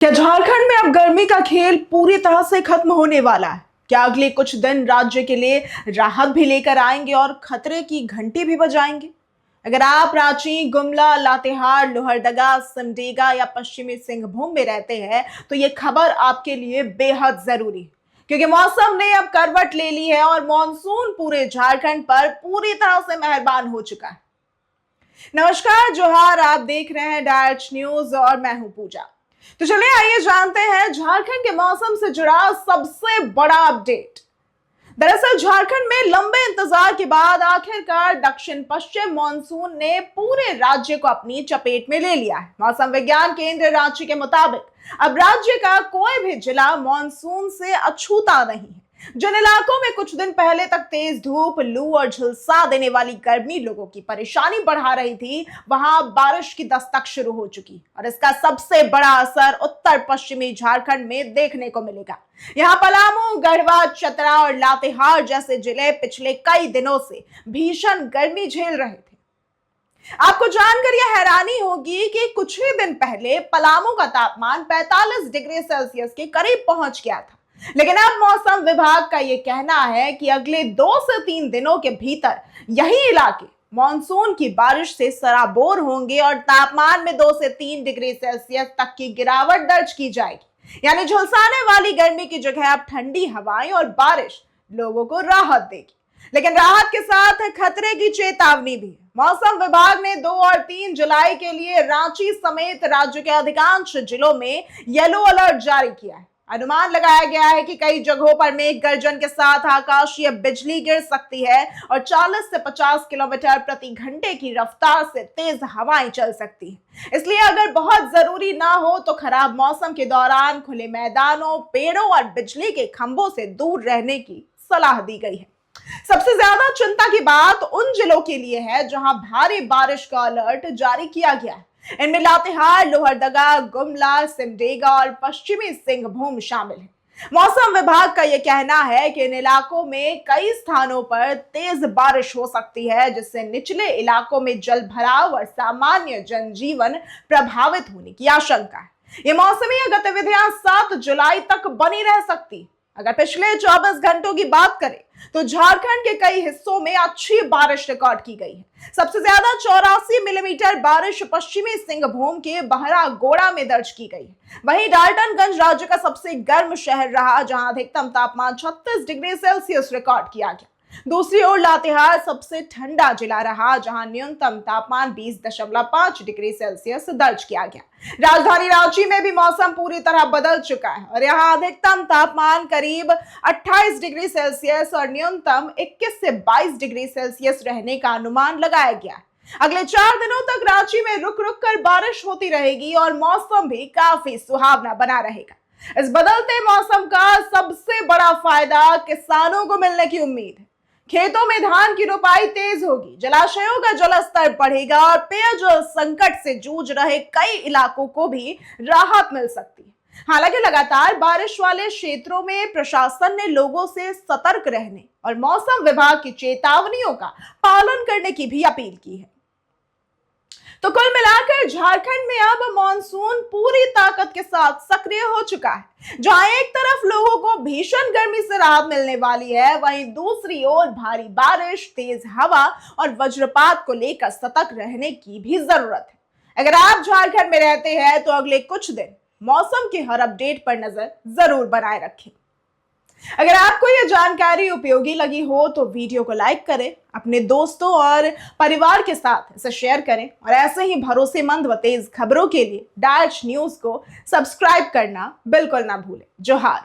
क्या झारखंड में अब गर्मी का खेल पूरी तरह से खत्म होने वाला है? क्या अगले कुछ दिन राज्य के लिए राहत भी लेकर आएंगे और खतरे की घंटी भी बजाएंगे? अगर आप रांची, गुमला, लातेहार, लोहरदगा, सिमडेगा या पश्चिमी सिंहभूम में रहते हैं तो ये खबर आपके लिए बेहद जरूरी है, क्योंकि मौसम ने अब करवट ले ली है और मानसून पूरे झारखंड पर पूरी तरह से मेहरबान हो चुका है। नमस्कार, जोहार, आप देख रहे हैं डायरेक्ट न्यूज और मैं हूं पूजा। तो चलिए आइए जानते हैं झारखंड के मौसम से जुड़ा सबसे बड़ा अपडेट। दरअसल झारखंड में लंबे इंतजार के बाद आखिरकार दक्षिण पश्चिम मानसून ने पूरे राज्य को अपनी चपेट में ले लिया है। मौसम विज्ञान केंद्र रांची के मुताबिक अब राज्य का कोई भी जिला मानसून से अछूता नहीं है। जिन इलाकों में कुछ दिन पहले तक तेज धूप, लू और झुलसा देने वाली गर्मी लोगों की परेशानी बढ़ा रही थी, वहां बारिश की दस्तक शुरू हो चुकी और इसका सबसे बड़ा असर उत्तर पश्चिमी झारखंड में देखने को मिलेगा। यहाँ पलामू, गढ़वा, चतरा और लातेहार जैसे जिले पिछले कई दिनों से भीषण गर्मी झेल रहे थे। आपको जानकर यह हैरानी होगी कि कुछ ही दिन पहले पलामू का तापमान 45 डिग्री सेल्सियस के करीब पहुंच गया था, लेकिन अब मौसम विभाग का यह कहना है कि अगले 2 से 3 दिनों के भीतर यही इलाके मानसून की बारिश से सराबोर होंगे और तापमान में 2 से 3 डिग्री सेल्सियस तक की गिरावट दर्ज की जाएगी। यानी झुलसाने वाली गर्मी की जगह अब ठंडी हवाएं और बारिश लोगों को राहत देगी, लेकिन राहत के साथ खतरे की चेतावनी भी है। मौसम विभाग ने 2 और 3 जुलाई के लिए रांची समेत राज्य के अधिकांश जिलों में येलो अलर्ट जारी किया है। अनुमान लगाया गया है कि कई जगहों पर मेघ गर्जन के साथ आकाशीय बिजली गिर सकती है और 40 से 50 किलोमीटर प्रति घंटे की रफ्तार से तेज हवाएं चल सकती हैं। इसलिए अगर बहुत जरूरी ना हो तो खराब मौसम के दौरान खुले मैदानों, पेड़ों और बिजली के खंभों से दूर रहने की सलाह दी गई है। सबसे ज्यादा चिंता की बात उन जिलों के लिए है जहां भारी बारिश का अलर्ट जारी किया गया है। इनमें लातेहार, लोहरदगा, गुमला, सिमडेगा और पश्चिमी सिंहभूम शामिल हैं। मौसम विभाग का यह कहना है कि इन इलाकों में कई स्थानों पर तेज बारिश हो सकती है, जिससे निचले इलाकों में जल भराव और सामान्य जनजीवन प्रभावित होने की आशंका है। ये मौसमी गतिविधियां 7 जुलाई तक बनी रह सकती। अगर पिछले 24 घंटों की बात करें तो झारखंड के कई हिस्सों में अच्छी बारिश रिकॉर्ड की गई है। सबसे ज्यादा 84 मिलीमीटर बारिश पश्चिमी सिंहभूम के बहरागोड़ा में दर्ज की गई है। वहीं डाल्टनगंज राज्य का सबसे गर्म शहर रहा, जहां अधिकतम तापमान 36 डिग्री सेल्सियस रिकॉर्ड किया गया। दूसरी ओर लातेहार सबसे ठंडा जिला रहा, जहां न्यूनतम तापमान 20.5 डिग्री सेल्सियस दर्ज किया गया। राजधानी रांची में भी मौसम पूरी तरह बदल चुका है और यहां अधिकतम तापमान करीब 28 डिग्री सेल्सियस और न्यूनतम 21 से 22 डिग्री सेल्सियस रहने का अनुमान लगाया गया है। अगले 4 दिनों तक रांची में रुक रुक कर बारिश होती रहेगी और मौसम भी काफी सुहावना बना रहेगा। इस बदलते मौसम का सबसे बड़ा फायदा किसानों को मिलने की उम्मीद है। खेतों में धान की रोपाई तेज होगी, जलाशयों का जलस्तर बढ़ेगा और पेयजल संकट से जूझ रहे कई इलाकों को भी राहत मिल सकती है। हालांकि लगातार बारिश वाले क्षेत्रों में प्रशासन ने लोगों से सतर्क रहने और मौसम विभाग की चेतावनियों का पालन करने की भी अपील की है। तो कुल मिलाकर झारखंड में अब मानसून पूरी ताकत के साथ सक्रिय हो चुका है। जहां एक तरफ लोगों को भीषण गर्मी से राहत मिलने वाली है, वहीं दूसरी ओर भारी बारिश, तेज हवा और वज्रपात को लेकर सतर्क रहने की भी जरूरत है। अगर आप झारखंड में रहते हैं तो अगले कुछ दिन मौसम के हर अपडेट पर नजर जरूर बनाए रखें। अगर आपको यह जानकारी उपयोगी लगी हो तो वीडियो को लाइक करें, अपने दोस्तों और परिवार के साथ इसे शेयर करें और ऐसे ही भरोसेमंद व तेज खबरों के लिए डायरेक्ट न्यूज को सब्सक्राइब करना बिल्कुल ना भूलें। जोहार।